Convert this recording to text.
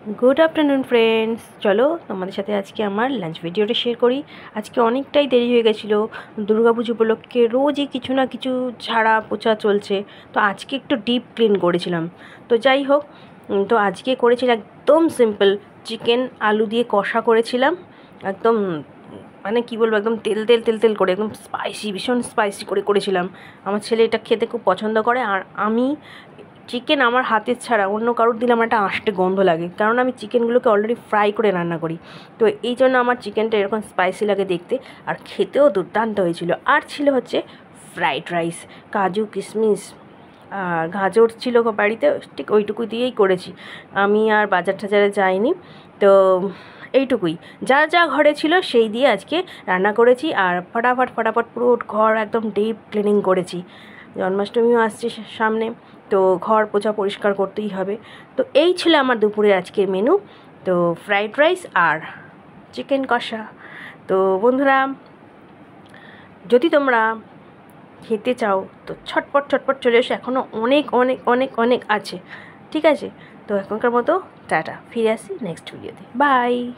Good afternoon friends. चलो तुम्हारे साथे आज के आमार लांच भिडियोटा शेयर करी। आज के अनेकटाई देरी हो गेछिलो, दुर्गा पुजो उपलक्षे रोज ही किछु ना किछु झाड़ा पोछा चलछे, तो आज के एकटु डीप क्लिन करेछिलाम। तो जाई होक, तो आज के करेछिलाम एकदम सिम्पल चिकेन आलू दिए कषा करेछिलाम, एकदम মানে কি বলবো একদম তেল তেল তেল তেল করে একদম স্পাইসি ভীষণ স্পাইসি করে করেছিলাম। আমার ছেলে এটা খেতে খুব পছন্দ করে, আর আমি চিকেন আমার হাতের ছাড়া অন্য কারোর দিলে আমার একটা আঁশটে গন্ধ লাগে, কারণ আমি চিকেনগুলোকে অলরেডি ফ্রাই করে রান্না করি। তো এই জন্য আমার চিকেনটা এরকম স্পাইসি লাগে দেখতে, আর খেতেও দুর্দান্ত হয়েছিল। আর ছিল হচ্ছে ফ্রাইড রাইস, কাজু কিশমিশ আর গাজর ছিল বাড়িতে, ঠিক ওইটুকু দিয়েই করেছি। আমি আর বাজার টাজারে যাইনি, তো এইটুকুই যা যা ঘরে ছিল সেই দিয়ে আজকে রান্না করেছি। আর ফটাফট ফটাফট পুরো ঘর একদম ডিপ ক্লিনিং করেছি। জন্মাষ্টমীও আসছে সামনে, তো ঘর পোছা পরিষ্কার করতেই হবে। তো এই ছিল আমার দুপুরের আজকের মেনু, তো ফ্রাইড রাইস আর চিকেন কষা। তো বন্ধুরা, যদি তোমরা খেতে চাও তো ছটপট ছটপট চলে এসো, এখনও অনেক অনেক অনেক অনেক আছে। ঠিক আছে, তো এখনকার মতো টাটা, ফিরে আসি নেক্সট ভিডিওতে। বাই।